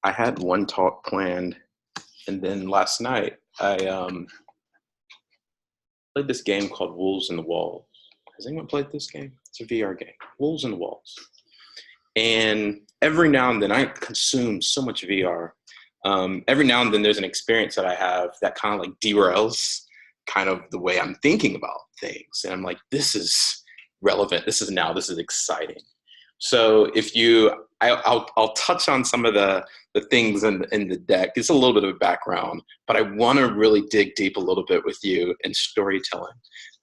I had one talk planned, and then last night I played this game called Wolves in the Walls. Has anyone played this game? It's a VR game, Wolves in the Walls. And every now and then I consume so much VR. Every now and then there's an experience that I have that kind of like derails kind of the way I'm thinking about things. And I'm like, this is relevant. This is exciting. So I'll touch on some of the things in the deck. It's a little bit of a background, but I want to really dig deep a little bit with you in storytelling,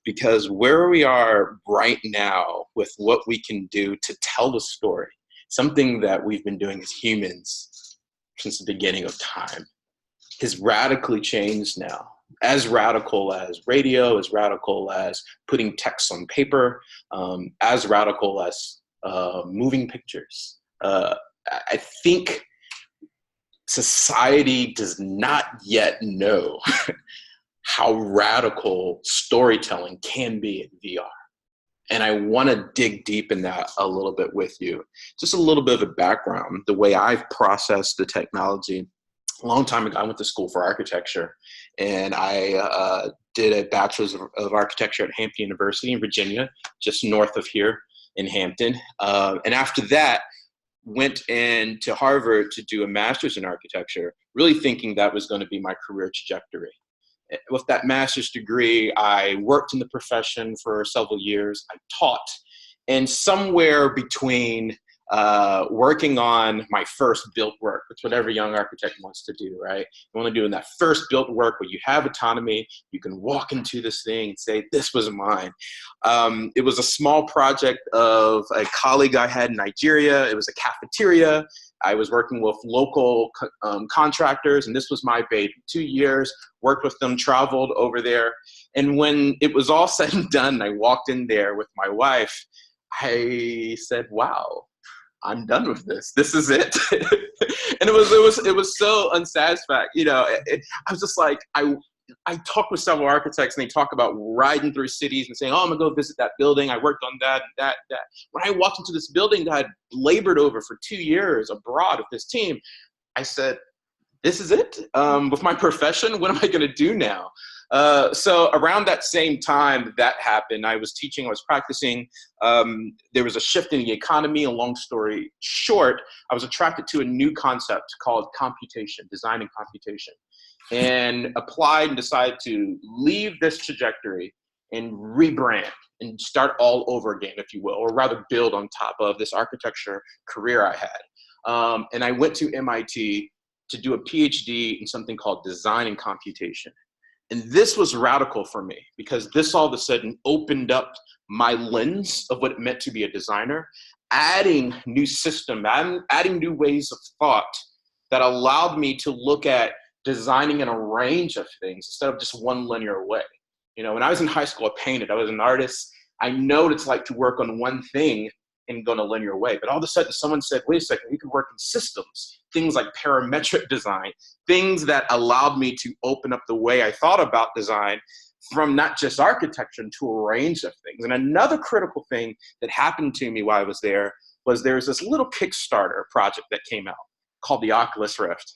because where we are right now with what we can do to tell a story, something that we've been doing as humans since the beginning of time, has radically changed now. As radical as radio, as radical as putting text on paper, as radical as moving pictures. I think society does not yet know how radical storytelling can be in VR. And I want to dig deep in that a little bit with you. Just a little bit of a background, the way I've processed the technology. A long time ago, I went to school for architecture, and I did a bachelor's of architecture at Hampton University in Virginia, just north of here in Hampton. And after that, went into Harvard to do a master's in architecture, really thinking that was going to be my career trajectory. With that master's degree, I worked in the profession for several years. I taught, and somewhere between working on my first built work, which what every young architect wants to do, right? You want to do in that first built work where you have autonomy, you can walk into this thing and say, this was mine. It was a small project of a colleague I had in Nigeria. It was a cafeteria. I was working with local contractors, and this was my baby. 2 years, worked with them, traveled over there. And when it was all said and done, I walked in there with my wife, I said, wow, I'm done with this. This is it. And it was so unsatisfying. You know, I was just like, I talk with several architects, and they talk about riding through cities and saying, oh, I'm gonna go visit that building. I worked on that and that. When I walked into this building that I'd labored over for 2 years abroad with this team, I said, this is it. With my profession, what am I gonna do now? So around that same time that happened, I was teaching, I was practicing. There was a shift in the economy. A long story short, I was attracted to a new concept called computation, design and computation, and applied and decided to leave this trajectory and rebrand and start all over again, if you will, or rather build on top of this architecture career I had. And I went to MIT to do a PhD in something called design and computation. And this was radical for me, because this all of a sudden opened up my lens of what it meant to be a designer, adding new system, adding new ways of thought that allowed me to look at designing in a range of things instead of just one linear way. You know, when I was in high school, I painted, I was an artist. I know what it's like to work on one thing and go in a linear way. But all of a sudden someone said, wait a second, you can work in systems, things like parametric design, things that allowed me to open up the way I thought about design from not just architecture to a range of things. And another critical thing that happened to me while I was there was there was this little Kickstarter project that came out called the Oculus Rift.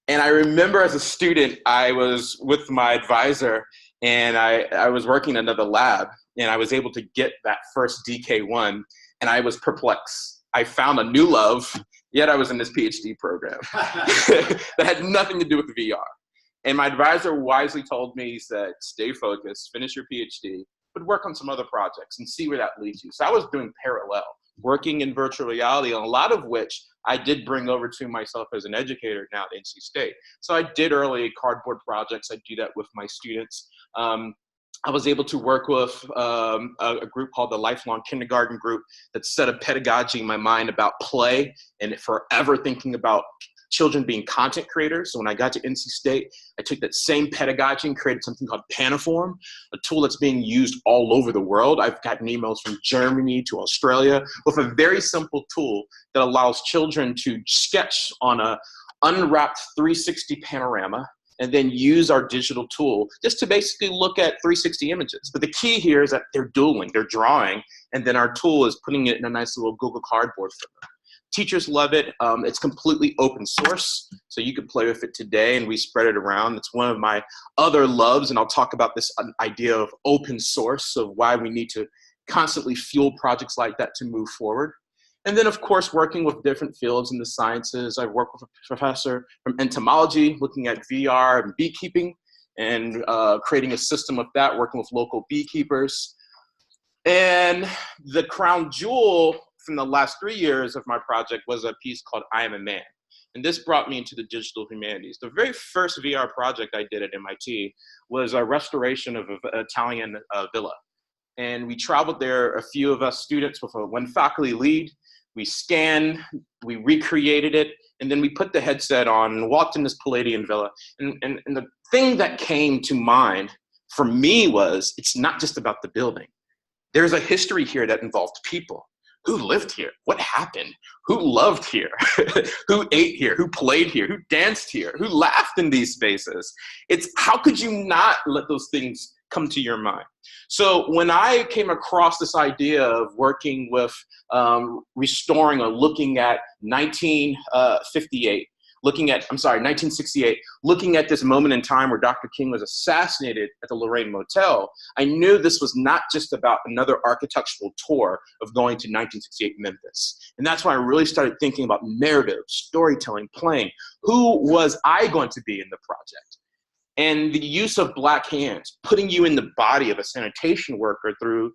And I remember as a student, I was with my advisor, and I was working in another lab, and I was able to get that first DK1, and I was perplexed. I found a new love, yet I was in this PhD program that had nothing to do with VR. And my advisor wisely told me, he said, stay focused, finish your PhD, but work on some other projects and see where that leads you. So I was doing parallel, working in virtual reality, and a lot of which I did bring over to myself as an educator now at NC State. So I did early cardboard projects. I do that with my students. I was able to work with a group called the Lifelong Kindergarten Group that set a pedagogy in my mind about play and forever thinking about children being content creators. So when I got to NC State, I took that same pedagogy and created something called Paniform, a tool that's being used all over the world. I've gotten emails from Germany to Australia with a very simple tool that allows children to sketch on a unwrapped 360 panorama and then use our digital tool just to basically look at 360 images. But the key here is that they're doodling, they're drawing, and then our tool is putting it in a nice little Google Cardboard for them. Teachers love it. It's completely open source, so you could play with it today, and we spread it around. It's one of my other loves, and I'll talk about this idea of open source, of why we need to constantly fuel projects like that to move forward. And then, of course, working with different fields in the sciences. I work with a professor from entomology, looking at VR and beekeeping, and creating a system with that, working with local beekeepers. And the crown jewel from the last 3 years of my project was a piece called I Am a Man. And this brought me into the digital humanities. The very first VR project I did at MIT was a restoration of an Italian villa. And we traveled there, a few of us students with one faculty lead. We scanned, we recreated it, and then we put the headset on and walked in this Palladian villa. And the thing that came to mind for me was, it's not just about the building. There's a history here that involved people. Who lived here? What happened? Who loved here? Who ate here? Who played here? Who danced here? Who laughed in these spaces? It's how could you not let those things come to your mind? So when I came across this idea of working with restoring or looking at 1968, looking at this moment in time where Dr. King was assassinated at the Lorraine Motel, I knew this was not just about another architectural tour of going to 1968 Memphis. And that's when I really started thinking about narrative, storytelling, playing. Who was I going to be in the project? And the use of black hands, putting you in the body of a sanitation worker through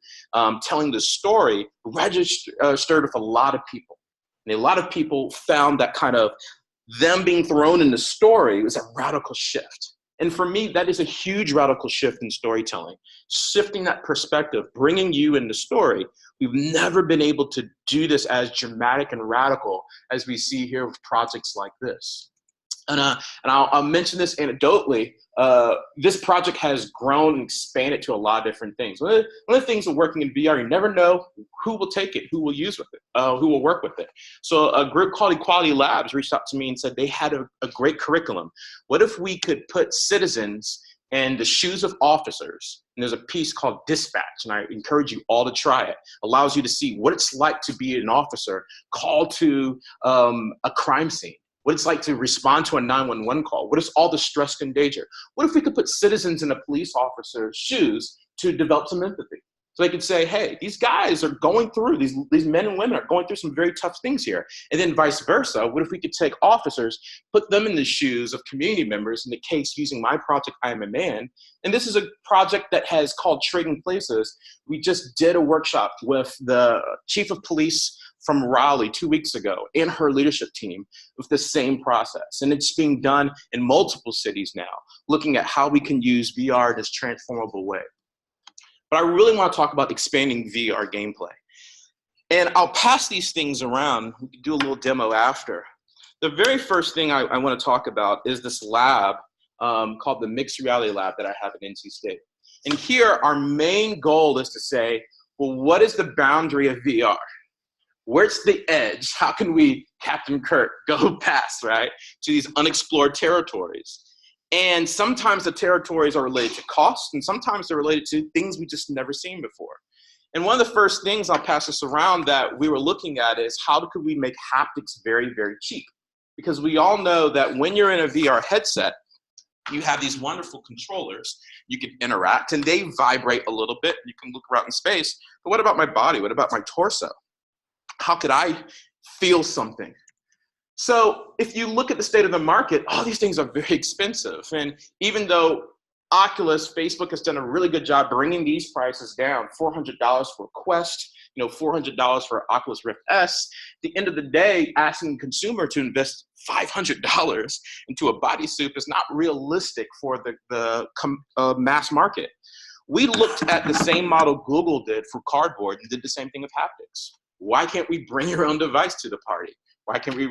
telling the story, registered with a lot of people. And a lot of people found that kind of them being thrown in the story was a radical shift. And for me, that is a huge radical shift in storytelling. Shifting that perspective, bringing you in the story. We've never been able to do this as dramatic and radical as we see here with projects like this. And I'll mention this anecdotally. This project has grown and expanded to a lot of different things. One of the things of working in VR, you never know who will take it, who will use with it, who will work with it. So a group called Equality Labs reached out to me and said they had a great curriculum. What if we could put citizens in the shoes of officers? And there's a piece called Dispatch, and I encourage you all to try it. Allows you to see what it's like to be an officer called to a crime scene. What it's like to respond to a 911 call. What is all the stress and danger? What if we could put citizens in a police officer's shoes to develop some empathy? So they could say, hey, these guys are going through, these men and women are going through some very tough things here. And then vice versa, what if we could take officers, put them in the shoes of community members, in the case using my project, I Am a Man. And this is a project that has called Trading Places. We just did a workshop with the chief of police from Raleigh 2 weeks ago and her leadership team with the same process. And it's being done in multiple cities now, looking at how we can use VR in this transformable way. But I really want to talk about expanding VR gameplay. And I'll pass these things around. We can do a little demo after. The very first thing I want to talk about is this lab called the Mixed Reality Lab that I have at NC State. And here, our main goal is to say, well, what is the boundary of VR? Where's the edge? How can we, Captain Kirk, go past, right, to these unexplored territories? And sometimes the territories are related to cost, and sometimes they're related to things we just never seen before. And one of the first things, I'll pass this around, that we were looking at is how could we make haptics very, very cheap? Because we all know that when you're in a VR headset, you have these wonderful controllers. You can interact, and they vibrate a little bit. You can look around in space. But what about my body? What about my torso? How could I feel something? So if you look at the state of the market, all these things are very expensive. And even though Oculus, Facebook has done a really good job bringing these prices down, $400 for a Quest, $400 for Oculus Rift S, at the end of the day, asking a consumer to invest $500 into a bodysuit is not realistic for the mass market. We looked at the same model Google did for cardboard and did the same thing with haptics. Why can't we bring your own device to the party? Why can't we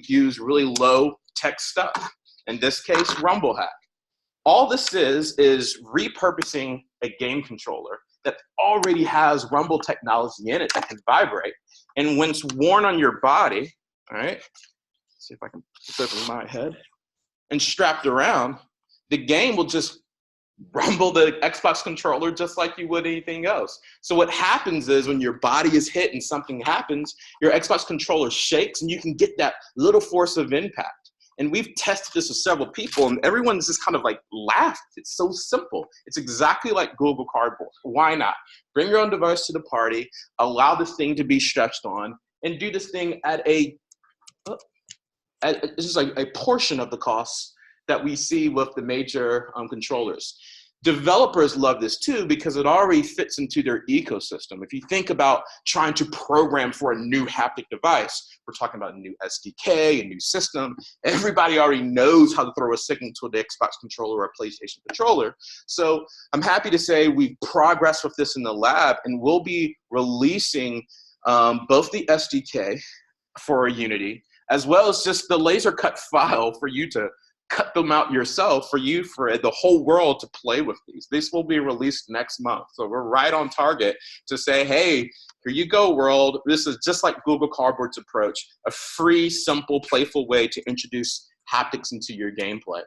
use really low tech stuff? In this case, Rumble Hack. All this is repurposing a game controller that already has Rumble technology in it that can vibrate. And when it's worn on your body, all right, see if I can put this over my head, and strapped around, the game will just rumble the Xbox controller just like you would anything else. So what happens is when your body is hit and something happens, your Xbox controller shakes and you can get that little force of impact. And we've tested this with several people and everyone's just kind of like laughed. It's so simple. It's exactly like Google Cardboard. Why not? Bring your own device to the party, allow this thing to be stretched on, and do this thing at it's just like a portion of the costs that we see with the major controllers. Developers love this too because it already fits into their ecosystem. If you think about trying to program for a new haptic device, we're talking about a new SDK, a new system. Everybody already knows how to throw a signal to the Xbox controller or a PlayStation controller. So I'm happy to say we've progressed with this in the lab, and we'll be releasing both the SDK for Unity, as well as just the laser cut file for you to cut them out yourself, for the whole world to play with these. This will be released next month. So we're right on target to say, hey, here you go, world. This is just like Google Cardboard's approach, a free, simple, playful way to introduce haptics into your gameplay.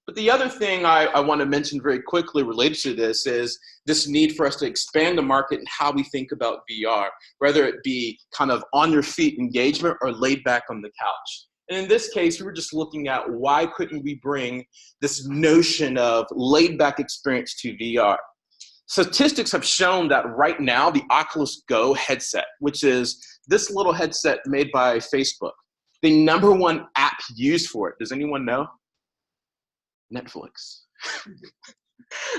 But the other thing I want to mention very quickly related to this is this need for us to expand the market and how we think about VR, whether it be kind of on your feet engagement or laid back on the couch. And in this case, we were just looking at why couldn't we bring this notion of laid back experience to VR. Statistics have shown that right now, the Oculus Go headset, which is this little headset made by Facebook, the #1 app used for it, does anyone know? Netflix.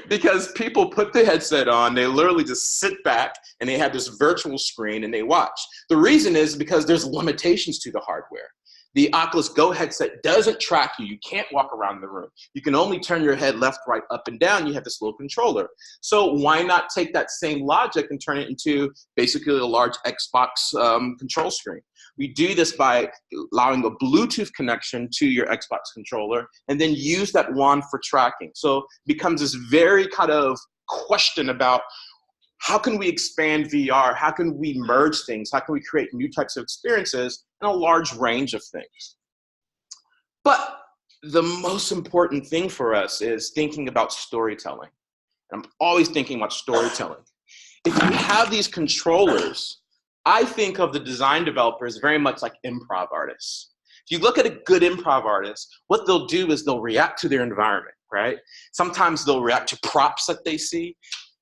Because people put the headset on, they literally just sit back and they have this virtual screen and they watch. The reason is because there's limitations to the hardware. The Oculus Go headset doesn't track you. You can't walk around the room. You can only turn your head left, right, up, and down. You have this little controller. So why not take that same logic and turn it into basically a large Xbox control screen? We do this by allowing a Bluetooth connection to your Xbox controller and then use that wand for tracking. So it becomes this very kind of question about how can we expand VR? How can we merge things? How can we create new types of experiences in a large range of things? But the most important thing for us is thinking about storytelling. I'm always thinking about storytelling. If you have these controllers, I think of the design developers very much like improv artists. If you look at a good improv artist, what they'll do is they'll react to their environment, right? Sometimes they'll react to props that they see,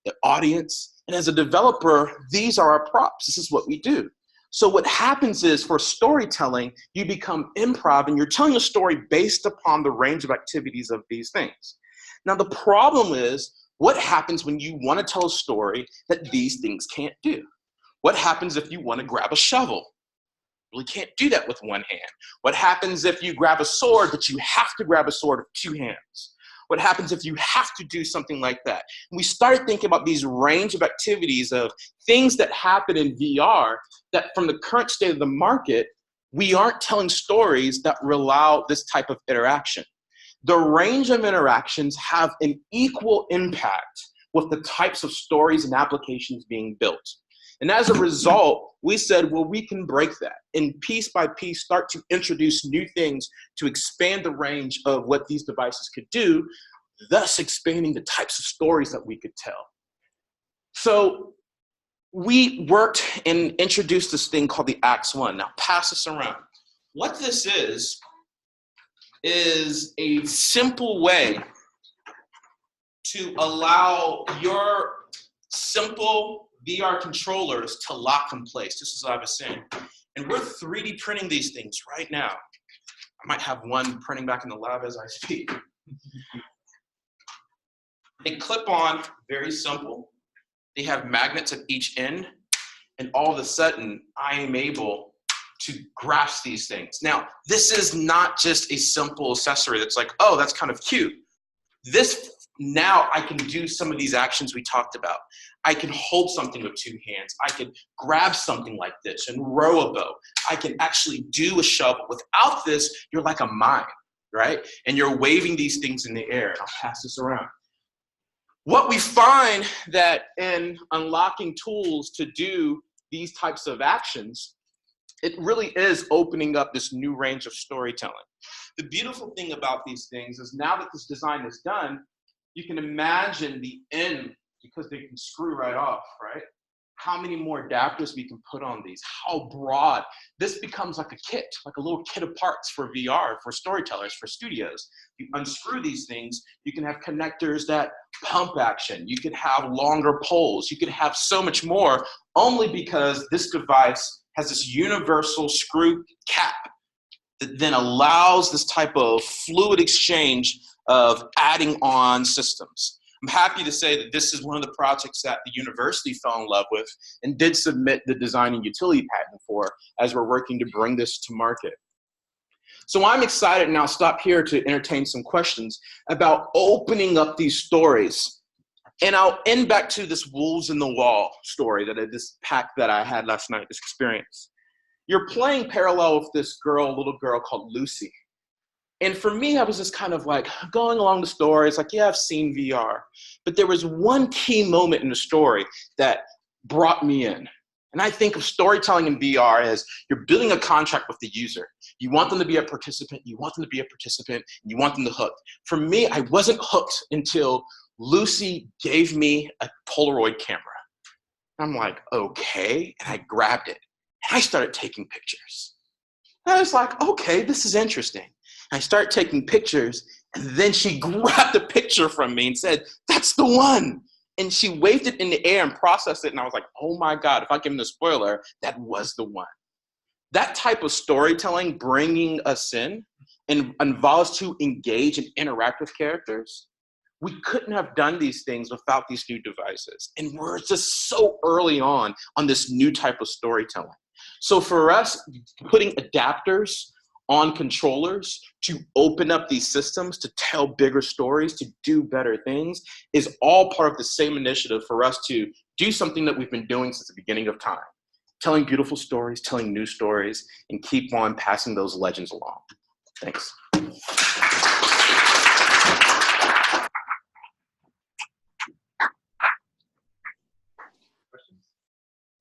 the audience. And as a developer, these are our props. This is what we do. So what happens is for storytelling, you become improv and you're telling a story based upon the range of activities of these things. Now, the problem is what happens when you want to tell a story that these things can't do? What happens if you want to grab a shovel? You really can't do that with one hand. What happens if you grab a sword, but you have to grab a sword with 2 hands? What happens if you have to do something like that? And we started thinking about these range of activities of things that happen in VR that from the current state of the market, we aren't telling stories that allow this type of interaction. The range of interactions have an equal impact with the types of stories and applications being built. And as a result, we said, well, we can break that and piece by piece start to introduce new things to expand the range of what these devices could do, thus expanding the types of stories that we could tell. So we worked and introduced this thing called the Axe-1. Now pass this around. What this is a simple way to allow your simple VR controllers to lock in place, just as I was saying. And we're 3D printing these things right now. I might have one printing back in the lab as I speak. They clip on, very simple. They have magnets at each end, and all of a sudden, I am able to grasp these things. Now, this is not just a simple accessory that's like, oh, that's kind of cute. Now I can do some of these actions we talked about. I can hold something with 2 hands. I can grab something like this and row a boat. I can actually do a shovel. Without this, you're like a mime, right? And you're waving these things in the air. I'll pass this around. What we find that in unlocking tools to do these types of actions, it really is opening up this new range of storytelling. The beautiful thing about these things is now that this design is done, You can imagine the end, because they can screw right off, right? How many more adapters we can put on these, how broad. This becomes like a kit, like a little kit of parts for VR, for storytellers, for studios. You unscrew these things, you can have connectors that pump action, you could have longer poles, you could have so much more, only because this device has this universal screw cap that then allows this type of fluid exchange of adding on systems. I'm happy to say that this is one of the projects that the university fell in love with and did submit the design and utility patent for as we're working to bring this to market. So I'm excited, and I'll stop here to entertain some questions about opening up these stories. And I'll end back to this Wolves in the Wall story, this pack that I had last night, this experience. You're playing parallel with this girl, little girl called Lucy. And for me, I was just kind of like going along the story. It's like, yeah, I've seen VR. But there was one key moment in the story that brought me in. And I think of storytelling in VR as you're building a contract with the user. You want them to be a participant. You want them to be a participant. And you want them to hook. For me, I wasn't hooked until Lucy gave me a Polaroid camera. I'm like, okay. And I grabbed it. And I started taking pictures. And I was like, okay, this is interesting. I start taking pictures, and then she grabbed a picture from me and said, that's the one. And she waved it in the air and processed it, and I was like, oh my God, if I give him the spoiler, that was the one. That type of storytelling, bringing us in, and involves to engage and interact with characters. We couldn't have done these things without these new devices. And we're just so early on this new type of storytelling. So for us, putting adapters on controllers to open up these systems, to tell bigger stories, to do better things, is all part of the same initiative for us to do something that we've been doing since the beginning of time. Telling beautiful stories, telling new stories, and keep on passing those legends along. Thanks. Questions?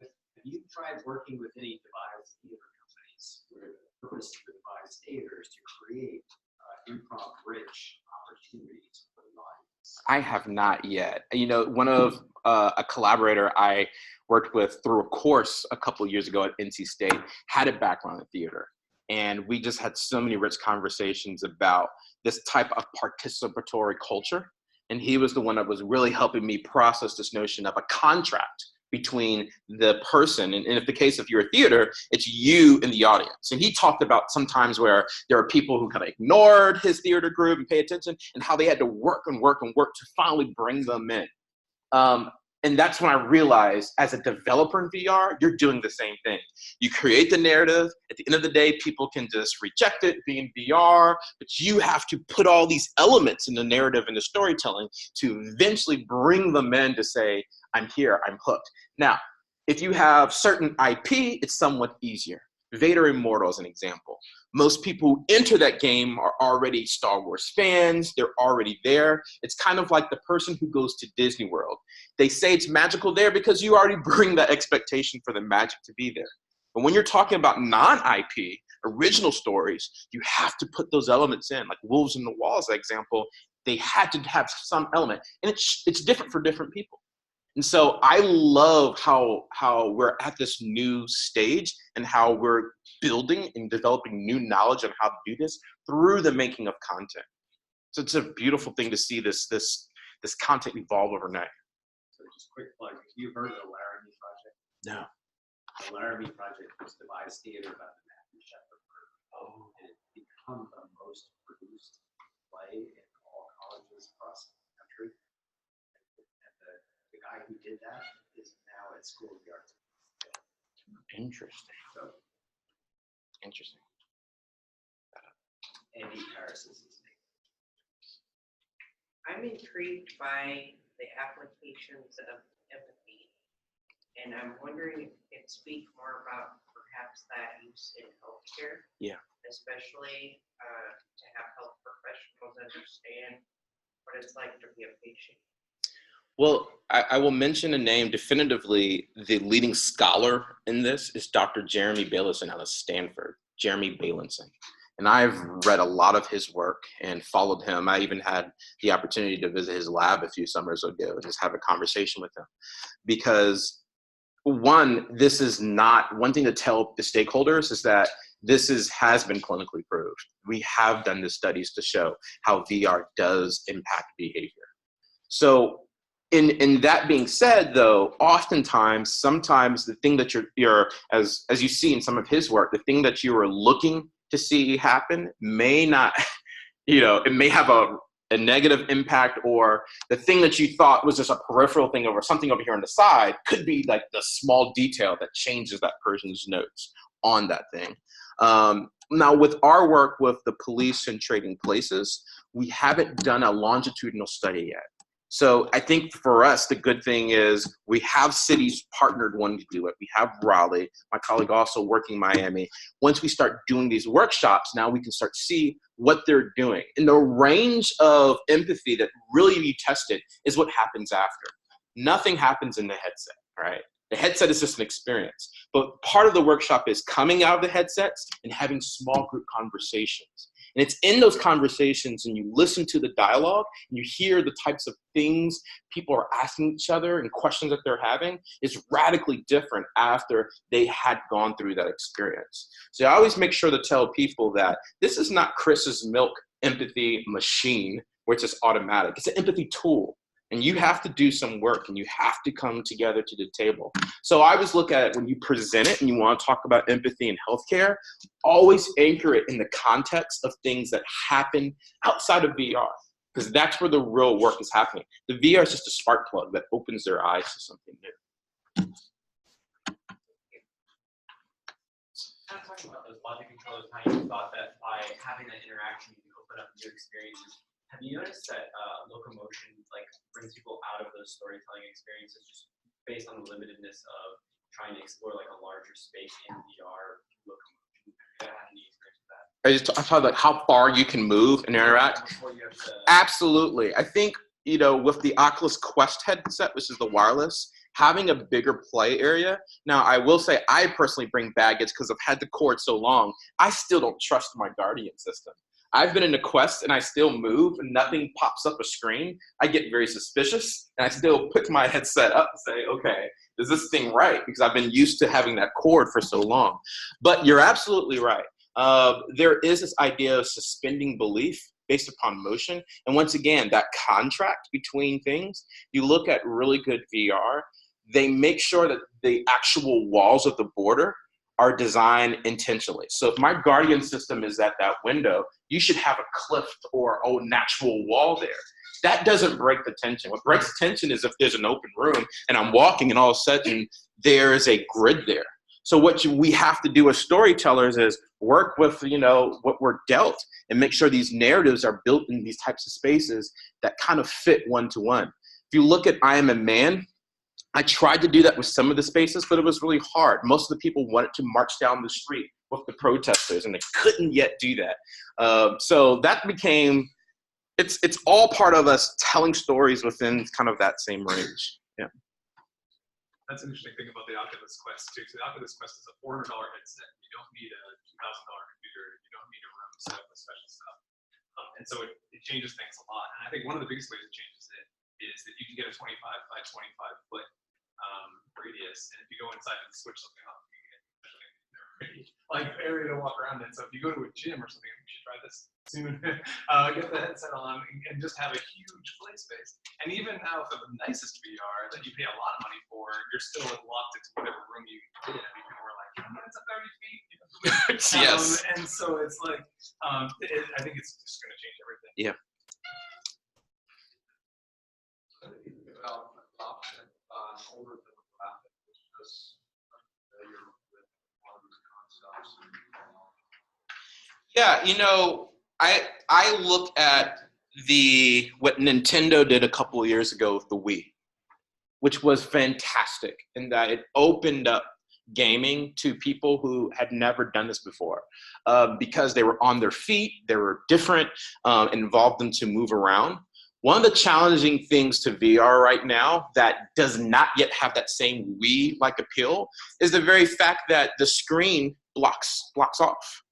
Have you tried working with any devised theater companies where the purpose of the devised theater is to create improv-rich opportunities for the audience? I have not yet. You know, one of a collaborator I worked with through a course a couple of years ago at NC State had a background in theater. And we just had so many rich conversations about this type of participatory culture. And he was the one that was really helping me process this notion of a contract between the person, and in the case if you're a theater, it's you and the audience. And he talked about sometimes where there are people who kind of ignored his theater group and pay attention, and how they had to work and work and work to finally bring them in. And that's when I realized, as a developer in VR, you're doing the same thing. You create the narrative. At the end of the day, people can just reject it, be in VR, but you have to put all these elements in the narrative and the storytelling to eventually bring them in to say, I'm here, I'm hooked. Now, if you have certain IP, it's somewhat easier. Vader Immortal is an example. Most people who enter that game are already Star Wars fans. They're already there. It's kind of like the person who goes to Disney World. They say it's magical there because you already bring that expectation for the magic to be there. But when you're talking about non-IP, original stories, you have to put those elements in. Like Wolves in the Wall, as an example, they had to have some element. And it's different for different people. And so I love how we're at this new stage and how we're building and developing new knowledge on how to do this through the making of content. So it's a beautiful thing to see this content evolve overnight. So just quick plug, have you heard of the Laramie Project? No. The Laramie Project was devised theater about the Matthew Shepard group. Oh. And it's become the most produced play in all colleges across the country. The guy who did that is now at School of the Arts. Interesting. So, interesting. Andy Paris is his name. I'm intrigued by the applications of empathy, and I'm wondering if you could speak more about perhaps that use in healthcare. Yeah. Especially to have health professionals understand what it's like to be a patient. Well, I will mention a name definitively. The leading scholar in this is Dr. Jeremy Bailenson out of Stanford, Jeremy Bailenson. And I've read a lot of his work and followed him. I even had the opportunity to visit his lab a few summers ago and just have a conversation with him. Because this is not, one thing to tell the stakeholders is that has been clinically proved. We have done the studies to show how VR does impact behavior. So in that being said, though, sometimes the thing that you're as you see in some of his work, the thing that you are looking to see happen may not, it may have a negative impact, or the thing that you thought was just a peripheral thing over something over here on the side could be like the small detail that changes that person's notes on that thing. Now, with our work with the police and trading places, we haven't done a longitudinal study yet. So I think for us, the good thing is we have cities partnered wanting to do it. We have Raleigh, my colleague also working Miami. Once we start doing these workshops, now we can start to see what they're doing. And the range of empathy that really be tested is what happens after. Nothing happens in the headset, right? The headset is just an experience. But part of the workshop is coming out of the headsets and having small group conversations. And it's in those conversations, and you listen to the dialogue, and you hear the types of things people are asking each other and questions that they're having is radically different after they had gone through that experience. So I always make sure to tell people that this is not Chris's Milk empathy machine where it's just automatic. It's an empathy tool. And you have to do some work, and you have to come together to the table. So I always look at it when you present it and you want to talk about empathy in healthcare, always anchor it in the context of things that happen outside of VR, because that's where the real work is happening. The VR is just a spark plug that opens their eyes to something new. Kind of talking about those logic controllers, how you thought that by having that interaction, you can open up new experiences. Have you noticed that locomotion brings people out of those storytelling experiences just based on the limitedness of trying to explore a larger space in VR locomotion? Have you had any experience with that? I thought how far you can move and interact. Absolutely. I think, with the Oculus Quest headset, which is the wireless, having a bigger play area. Now, I will say I personally bring baggage because I've had the cord so long. I still don't trust my Guardian system. I've been in the Quest and I still move and nothing pops up a screen. I get very suspicious, and I still put my headset up and say, okay, is this thing right? Because I've been used to having that cord for so long. But you're absolutely right. There is this idea of suspending belief based upon motion. And once again, that contract between things, you look at really good VR, they make sure that the actual walls of the border are designed intentionally. So if my Guardian system is at that window, you should have a cliff or a natural wall there. That doesn't break the tension. What breaks the tension is if there's an open room and I'm walking and all of a sudden there is a grid there. So what we have to do as storytellers is work with, what we're dealt and make sure these narratives are built in these types of spaces that kind of fit one-to-one. If you look at I Am a Man, I tried to do that with some of the spaces, but it was really hard. Most of the people wanted to march down the street with the protesters, and they couldn't yet do that. So that became, it's all part of us telling stories within kind of that same range. Yeah. That's an interesting thing about the Oculus Quest too. So the Oculus Quest is a $400 headset. You don't need a $2,000 computer. You don't need a room set up with special stuff. And so it changes things a lot. And I think one of the biggest ways it changes it is that you can get a 25 by 25 foot radius, and if you go inside and switch something off, you can get area to walk around in. So if you go to a gym or something, we should try this soon. Get the headset on and just have a huge play space. And even now, for the nicest VR that you pay a lot of money for, you're still locked into whatever room you did. I mean, people were like, it's a 30 feet. Yes. And so it's I think it's just going to change everything. Yeah. About adoption older demographic, which is familiar with one of these concepts. Yeah, I look at what Nintendo did a couple of years ago with the Wii, which was fantastic in that it opened up gaming to people who had never done this before, because they were on their feet, they were different, involved them to move around. One of the challenging things to VR right now that does not yet have that same Wii-like appeal is the very fact that the screen blocks off.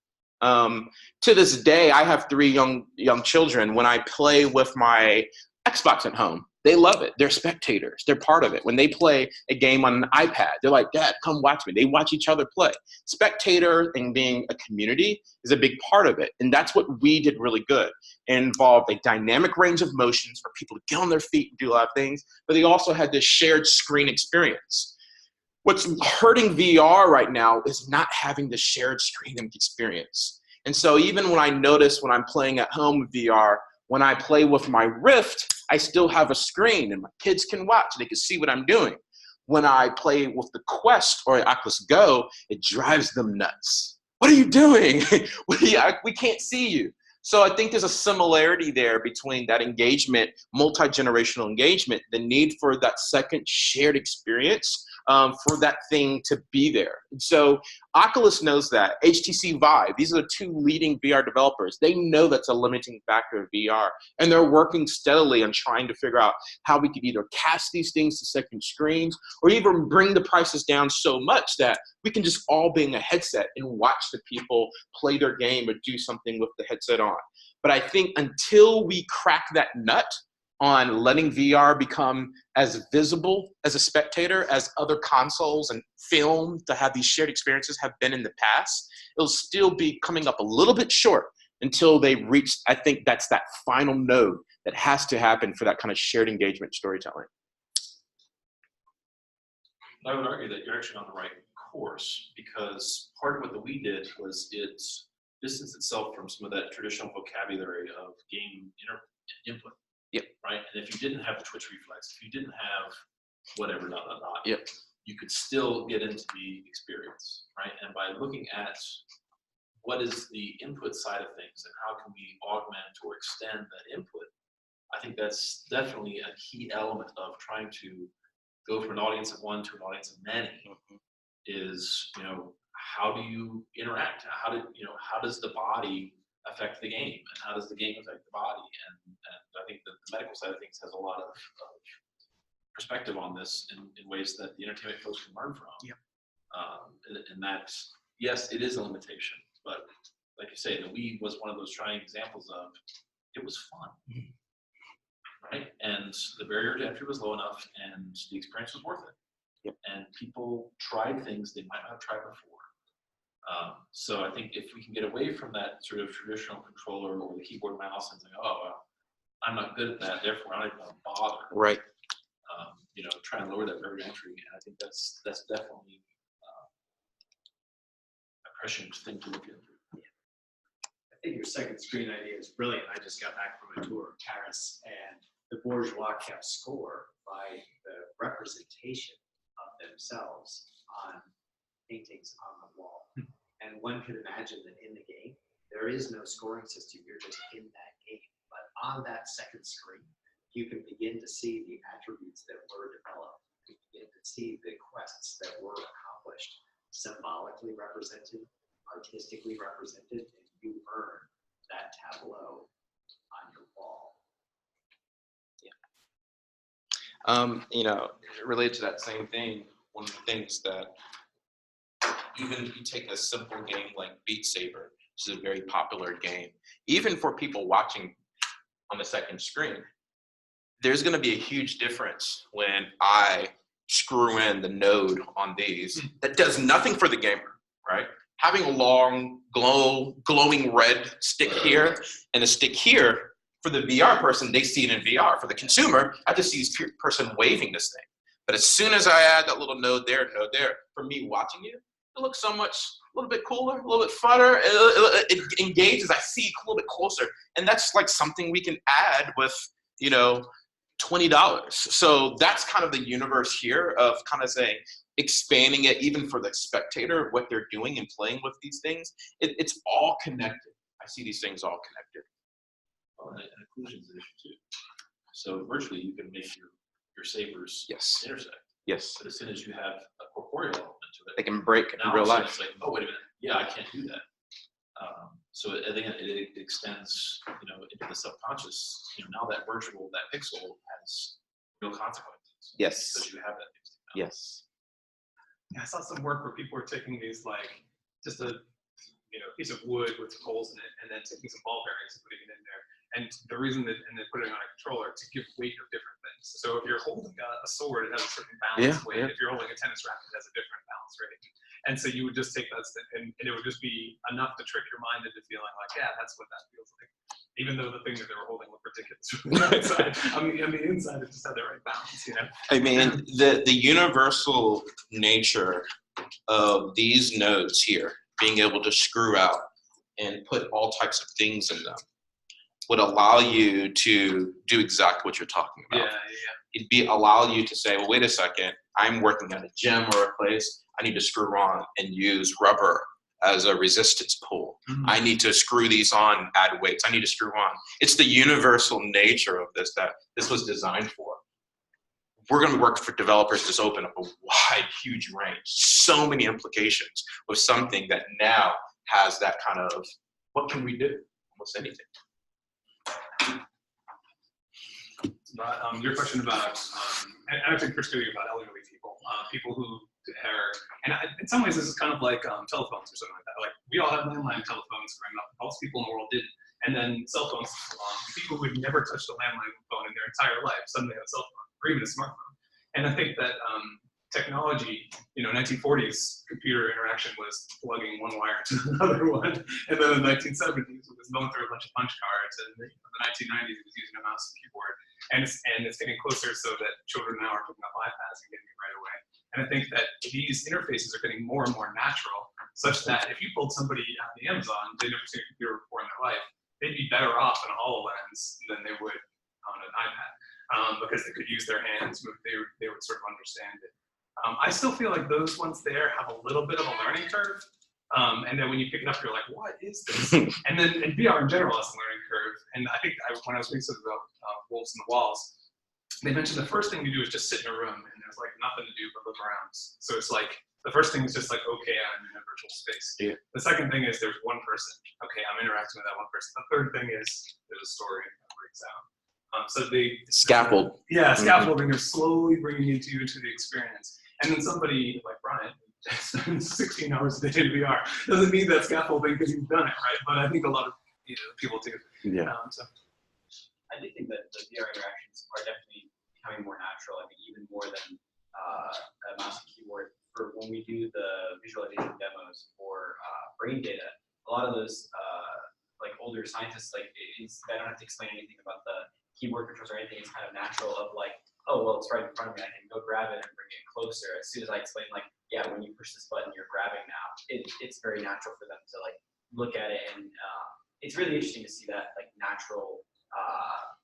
To this day, I have 3 young children. When I play with my Xbox at home, they love it. They're spectators. They're part of it. When they play a game on an iPad, they're like, Dad, come watch me. They watch each other play. Spectator and being a community is a big part of it. And that's what we did really good. It involved a dynamic range of motions for people to get on their feet and do a lot of things, but they also had this shared screen experience. What's hurting VR right now is not having the shared screen experience. And so even when I notice when I'm playing at home with VR, when I play with my Rift, I still have a screen and my kids can watch. They can see what I'm doing. When I play with the Quest or Oculus Go, it drives them nuts. What are you doing? We can't see you. So I think there's a similarity there between that engagement, multi-generational engagement, the need for that second shared experience for that thing to be there. And so Oculus knows that. HTC Vive, these are the 2 leading VR developers. They know that's a limiting factor of VR. And they're working steadily on trying to figure out how we could either cast these things to second screens or even bring the prices down so much that we can just all be in a headset and watch the people play their game or do something with the headset on. But I think until we crack that nut on letting VR become as visible as a spectator as other consoles and film to have these shared experiences have been in the past, it'll still be coming up a little bit short until they reach, I think that's that final node that has to happen for that kind of shared engagement storytelling. I would argue that you're actually on the right course, because part of what the Wii did was it distanced itself from some of that traditional vocabulary of game input. Yep. Right? And if you didn't have the twitch reflex, if you didn't have whatever, Yep. you could still get into the experience, right? And by looking at what is the input side of things and how can we augment or extend that input, I think that's definitely a key element of trying to go from an audience of 1 to an audience of many. Is, how do you interact? How does the body affect the game, and how does the game affect the body? And I think that the medical side of things has a lot of perspective on this in ways that the entertainment folks can learn from. Yep. And that, yes, it is a limitation, but like you say, the Wii was one of those trying examples of it was fun. Right? And the barrier to entry was low enough and the experience was worth it. Yep. And people tried things they might not have tried before. So I think if we can get away from that sort of traditional controller or the keyboard mouse and say, oh, well, I'm not good at that, therefore I'm not even gonna bother. Right. Try and lower that barrier to entry. And I think that's definitely a prescient thing to look into. I think your second screen idea is brilliant. I just got back from a tour of Paris, and the bourgeois kept score by the representation of themselves on paintings on the wall. And one could imagine that in the game, there is no scoring system. You're just in that game. But on that second screen, you can begin to see the attributes that were developed. You can begin to see the quests that were accomplished, symbolically represented, artistically represented, and you earn that tableau on your wall. Related to that same thing, one of the things that even if you take a simple game like Beat Saber, which is a very popular game, even for people watching on the second screen, there's going to be a huge difference when I screw in the node on these that does nothing for the gamer, right? Having a long, glowing red stick here and a stick here, for the VR person, they see it in VR. For the consumer, I just see this person waving this thing. But as soon as I add that little node there, for me watching you, it looks a little bit cooler, a little bit funner. It engages. I see a little bit closer, and that's like something we can add with, $20. So that's kind of the universe here of kind of saying, expanding it even for the spectator of what they're doing and playing with these things. It's all connected. I see these things all connected. Well, and inclusion is an issue too. So virtually, you can make your sabers Yes. intersect. Yes. But as soon as you have a corporeal element to it, They can break in now real all of a sudden life. it's like, oh wait a minute, yeah, I can't do that. So I think it extends, into the subconscious. Now that pixel has real consequences. Yes. Because you have that fixed. Yes. Yeah, I saw some work where people were taking these just a piece of wood with some holes in it, and then taking some ball bearings and putting it in there. And the reason that, and then putting it on a controller to give weight of different things. So if you're holding a sword, it has a certain balance weight. Yeah. If you're holding a tennis racket, it has a different balance rate. And so you would just take that stick, and it would just be enough to trick your mind into feeling like, yeah, that's what that feels like. Even though the thing that they were holding looked ridiculous from the outside. I mean, inside it just had the right balance, I mean, the universal nature of these nodes here, being able to screw out and put all types of things in them, would allow you to do exactly what you're talking about. It'd allow you to say, well, wait a second, I'm working at a gym or a place, I need to screw on and use rubber as a resistance pull. I need to screw these on, add weights, I need to screw on. It's the universal nature of this that this was designed for. We're going to work for developers to just open up a wide, huge range, so many implications with something that now has that kind of, what can we do? Almost anything. But your question about, and I think particularly about elderly people, people who are, and in some ways this is kind of like telephones or something like that. Like we all had landline telephones growing up. Most people in the world didn't. And then cell phones came along. People who had never touched a landline phone in their entire life suddenly have a cell phone or even a smartphone. And I think that technology, 1940s computer interaction was plugging one wire to another one. And then in the 1970s, it was going through a bunch of punch cards. And in the 1990s, it was using a mouse and keyboard. And it's getting closer so that children now are picking up iPads and getting it right away. And I think that these interfaces are getting more and more natural, such that if you pulled somebody out of the Amazon, they'd never seen a computer before in their life, they'd be better off in a HoloLens than they would on an iPad, because they could use their hands, they would sort of understand it. I still feel like those ones there have a little bit of a learning curve. And then when you pick it up, you're like, what is this? And then in VR in general has a learning curve. And I think when I was reading something about Wolves in the Walls, they mentioned the first thing you do is just sit in a room and there's like nothing to do but look around. So it's like, the first thing is just like, okay, I'm in a virtual space. Yeah. The second thing is there's one person. Okay, I'm interacting with that one person. The third thing is there's a story that breaks out. So they Scaffold. Yeah, scaffolding. They're slowly bringing you into the experience. And then somebody like Brian spends 16 hours a day in VR. Doesn't mean that scaffolding because you've done it, right? But I think a lot of people do. Yeah. I do think that the VR interactions are definitely becoming more natural. I think even more than a mouse and keyboard. For when we do the visualization demos for brain data, a lot of those like older scientists, like I don't have to explain anything about the keyboard controls or anything. It's kind of natural of like, oh, well, it's right in front of me. I can go grab it and bring it closer. As soon as I explain, like, yeah, when you push this button, you're grabbing now. It's very natural for them to like look at it, and it's really interesting to see that like natural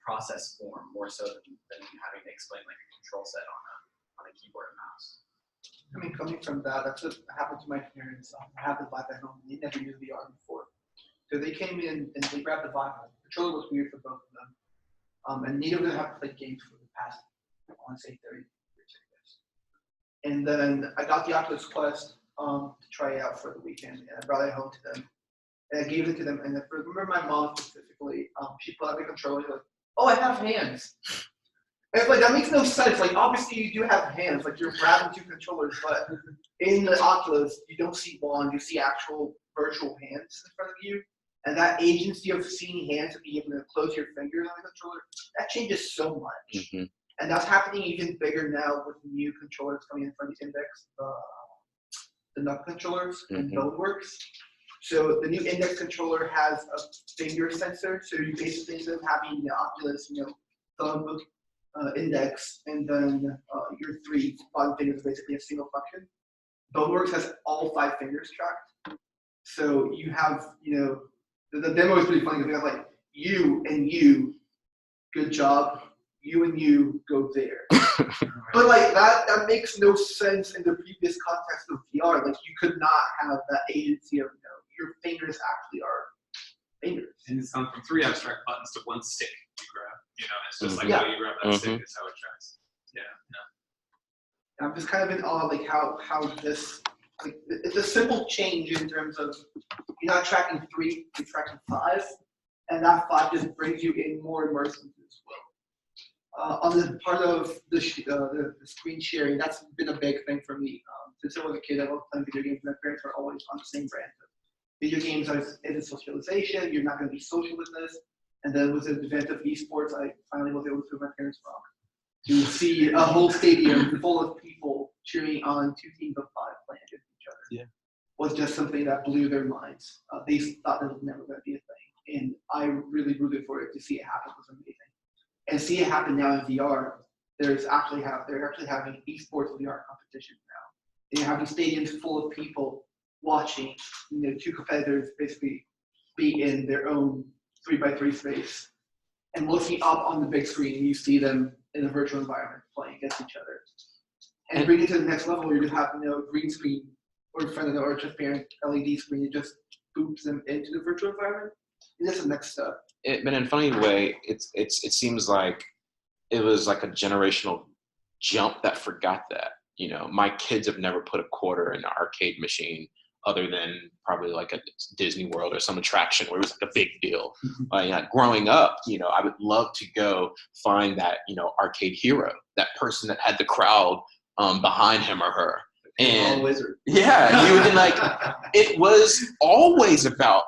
process form more so than having to explain like a control set on a keyboard and mouse. I mean, coming from that, that's what happened to my parents. I had the Vive at home. They never used VR before. So they came in and they grabbed the Vive. The controller was weird for both of them. And neither of them have played games for the past, I want to say 30 years, I guess. And then I got the Oculus Quest to try it out for the weekend, and I brought it home to them. And I gave it to them, and I remember my mom specifically, she put out the controller, and like, oh, I have hands. And it's like, that makes no sense. Like, obviously you do have hands, like you're grabbing two controllers, but in the Oculus, you don't see one, you see actual virtual hands in front of you. And that agency of seeing hands and being able to close your fingers on the controller, that changes so much. Mm-hmm. And that's happening even bigger now with new controllers coming in from the Index, the Nux controllers and BuildWorks. So the new Index controller has a finger sensor. So you basically, instead of having the Oculus, thumb, index, and then your 3 bottom fingers is basically a single function. BuildWorks has all 5 fingers tracked. So you have, the demo is pretty funny because we have like you and you, good job. You and you go there. But like that makes no sense in the previous context of VR. Like you could not have that agency of your fingers actually are fingers. And it's gone from 3 abstract buttons to 1 stick you grab. It's just like how you grab that stick is how it tracks. Yeah. I'm just kind of in awe, like how this, like it's a simple change in terms of you're not tracking 3, you're tracking 5, and that 5 just brings you in more immersive as well. On the part of the screen sharing, that's been a big thing for me. Since I was a kid, I loved playing video games. My parents were always on the same brand of video games is socialization. You're not going to be social with this. And then with the advent of esports, I finally was able to prove my parents wrong. To see a whole stadium full of people cheering on two teams of 5 playing against each other was just something that blew their minds. They thought it was never going to be a thing. And I really rooted for it. To see it happen was amazing. And see it happen now in VR, they're actually having esports VR competitions now. They're having stadiums full of people watching, two competitors basically be in their own 3x3 space and looking up on the big screen, and you see them in a virtual environment playing against each other. And bring it to the next level where you just have green screen or in front of or transparent LED screen. It just boops them into the virtual environment. And that's the next step. But in a funny way, it seems like it was like a generational jump that forgot that. My kids have never put a quarter in an arcade machine other than probably like a Disney World or some attraction where it was like a big deal. Growing up, I would love to go find that, arcade hero, that person that had the crowd behind him or her. And wizard. Yeah, you would like, it was always about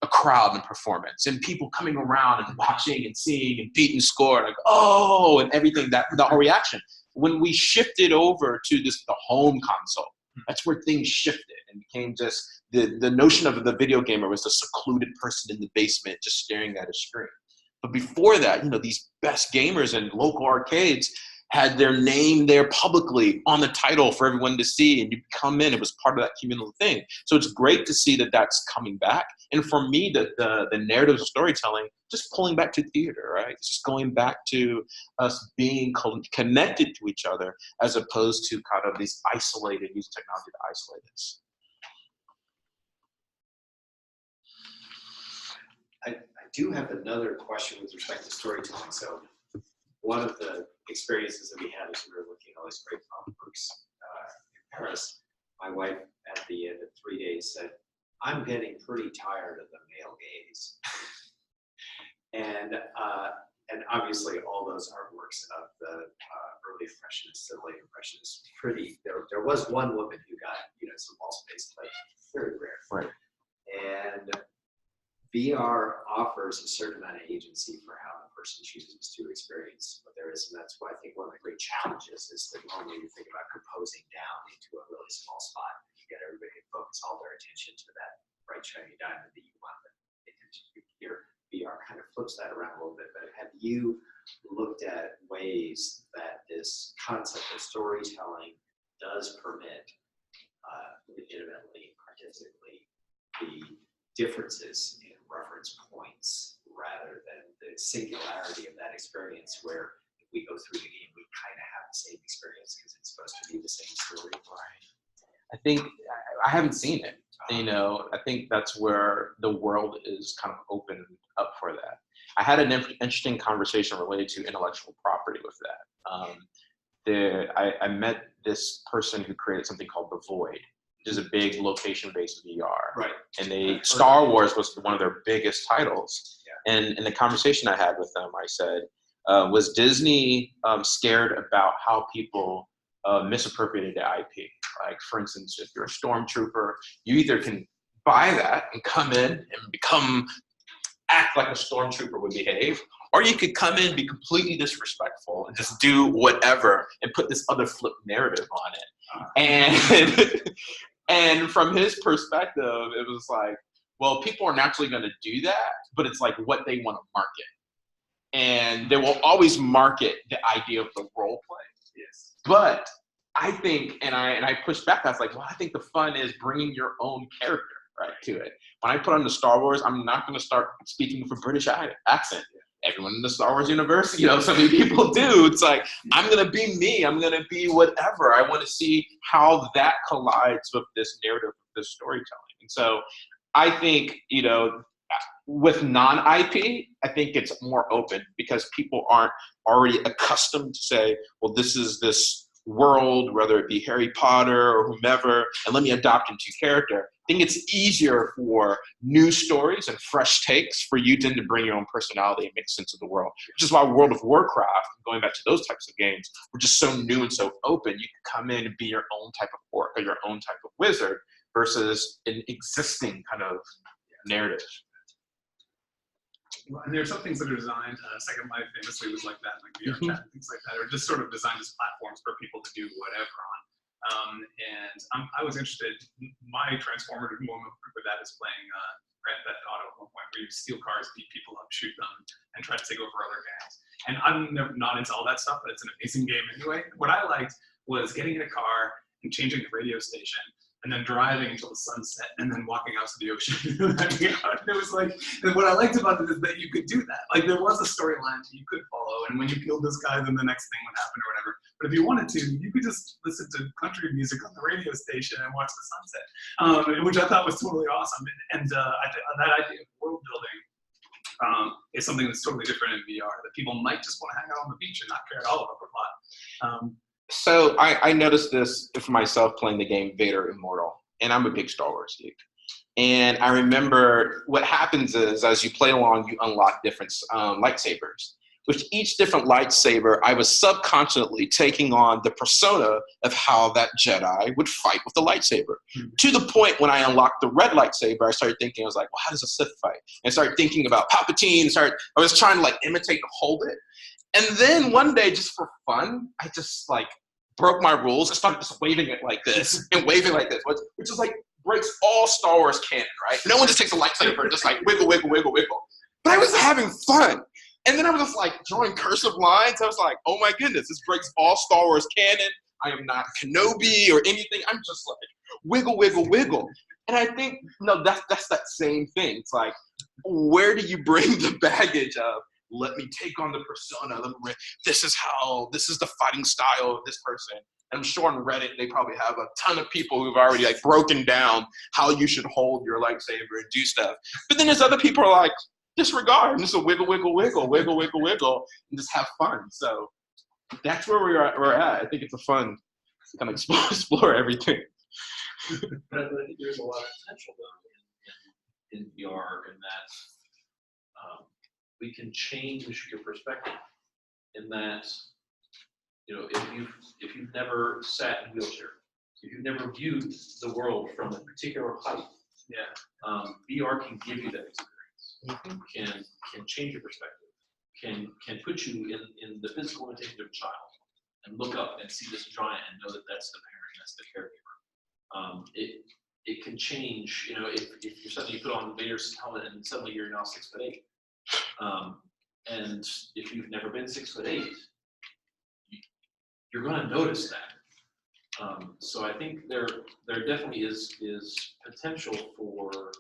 a crowd and performance and people coming around and watching and seeing and beating score, like, oh, and everything, that the whole reaction. When we shifted over to the home console, that's where things shifted and became just the notion of the video gamer was the secluded person in the basement just staring at a screen. But before that, these best gamers in local arcades had their name there publicly on the title for everyone to see, and you come in, it was part of that communal thing. So it's great to see that that's coming back. And for me, the narrative of storytelling, just pulling back to theater, right? It's just going back to us being connected to each other as opposed to kind of these isolated, use technology to isolate us. I do have another question with respect to storytelling. So one of the experiences that we had as we were looking at all these great comic books in Paris, my wife at the end of 3 days said, I'm getting pretty tired of the male gaze. And obviously all those artworks of the early Impressionists and late Impressionists, there was one woman who got some wall space, but very rare. Right. And VR offers a certain amount of agency for how the person chooses to experience what there is. And that's why I think one of the great challenges is that normally you think about composing down into a really small spot. You get everybody to focus all their attention to that bright, shiny diamond that you want them to pay attention to. Here, VR kind of flips that around a little bit. But have you looked at ways that this concept of storytelling does permit legitimately, artistically, the differences in reference points rather than the singularity of that experience where if we go through the game, we kind of have the same experience because it's supposed to be the same story. Right. I think I haven't seen it. I think that's where the world is kind of open up for that. I had an interesting conversation related to intellectual property with that. I met this person who created something called The Void, which is a big location-based VR. Right. And Star Wars was one of their biggest titles. Yeah. And in the conversation I had with them, I said, was Disney scared about how people misappropriated the IP? Like, for instance, if you're a stormtrooper, you either can buy that and come in and act like a stormtrooper would behave, or you could come in, be completely disrespectful, and just do whatever and put this other flip narrative on it. And from his perspective, it was like, well, people are naturally going to do that, but it's like what they want to market. And they will always market the idea of the role play. Yes. But I think, and I pushed back, I was like, well, I think the fun is bringing your own character, right, to it. When I put on the Star Wars, I'm not going to start speaking with a British accent. Everyone in the Star Wars universe, so many people do. It's like, I'm going to be me. I'm going to be whatever. I want to see how that collides with this narrative, this storytelling. And so I think, with non-IP, I think it's more open because people aren't already accustomed to say, well, this is this world, whether it be Harry Potter or whomever, and let me adopt into character. I think it's easier for new stories and fresh takes for you to bring your own personality and make sense of the world, which is why World of Warcraft, going back to those types of games, were just so new and so open. You could come in and be your own type of orc or your own type of wizard, versus an existing kind of narrative. And there are some things that are designed, Second Life famously was like that, like VR chat and things like that, or just sort of designed as platforms for people to do whatever on. I was interested, my transformative moment with that is playing Grand Theft Auto at one point, where you steal cars, beat people up, shoot them, and try to take over other gangs. And I'm not into all that stuff, but it's an amazing game anyway. What I liked was getting in a car and changing the radio station, and then driving until the sun set, and then walking out to the ocean. And it was like, and what I liked about it is that you could do that. Like, there was a storyline you could follow, and when you killed this guy, then the next thing would happen or whatever. But if you wanted to, you could just listen to country music on the radio station and watch the sunset, which I thought was totally awesome. And that idea of world building is something that's totally different in VR, that people might just want to hang out on the beach and not care at all about the plot. So I noticed this for myself playing the game Vader Immortal, and I'm a big Star Wars geek. And I remember what happens is, as you play along, you unlock different lightsabers. With each different lightsaber, I was subconsciously taking on the persona of how that Jedi would fight with the lightsaber. To the point when I unlocked the red lightsaber, I started thinking, I was like, well, how does a Sith fight? And started thinking about Palpatine, I was trying to like imitate and hold it. And then one day, just for fun, I just like broke my rules and started just waving it like this and waving like this, which is like breaks all Star Wars canon, right? No one just takes a lightsaber and just like wiggle, wiggle, wiggle, wiggle. But I was having fun. And then I was just like drawing cursive lines. I was like, oh my goodness, this breaks all Star Wars canon. I am not Kenobi or anything. I'm just like wiggle, wiggle, wiggle. And I think, no, that's that same thing. It's like, where do you bring the baggage of, let me take on the persona. This is the fighting style of this person. And I'm sure on Reddit, they probably have a ton of people who've already like broken down how you should hold your lightsaber and do stuff. But then there's other people who are like, disregard, and just a wiggle, wiggle, wiggle, wiggle, wiggle, wiggle, and just have fun. So that's where we're at. I think it's a fun to kind of explore everything. But I think there's a lot of potential though in VR, in that we can change your perspective. In that, you know, if you've never sat in a wheelchair, if you've never viewed the world from a particular height, VR can give you that experience. Can change your perspective. Can put you in the physical imitation of a child and look up and see this giant and know that that's the parent, that's the caregiver. It can change. You know, if you're suddenly put on Vader's helmet and suddenly you're now 6'8", and if you've never been 6'8", you're going to notice that. So I think there definitely is potential for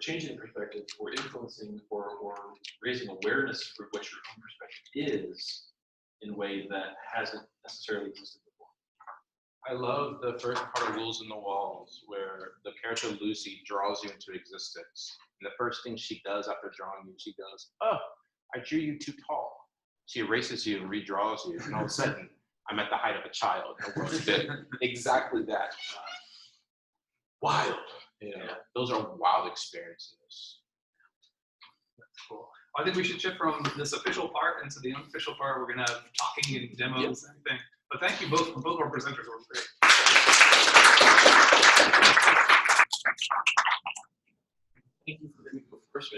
changing perspective, for influencing, or raising awareness for what your own perspective is in a way that hasn't necessarily existed before. I love the first part of Rules in the Walls, where the character Lucy draws you into existence. And the first thing she does after drawing you, she goes, oh, I drew you too tall. She erases you and redraws you, and all of a sudden, I'm at the height of a child. The world's big. Exactly that. Wild. You know, those are wild experiences. Cool. I think we should shift from this official part into the unofficial part. We're going to have talking and demos and everything. But thank you both. Both our presenters were great. Thank you for being the first.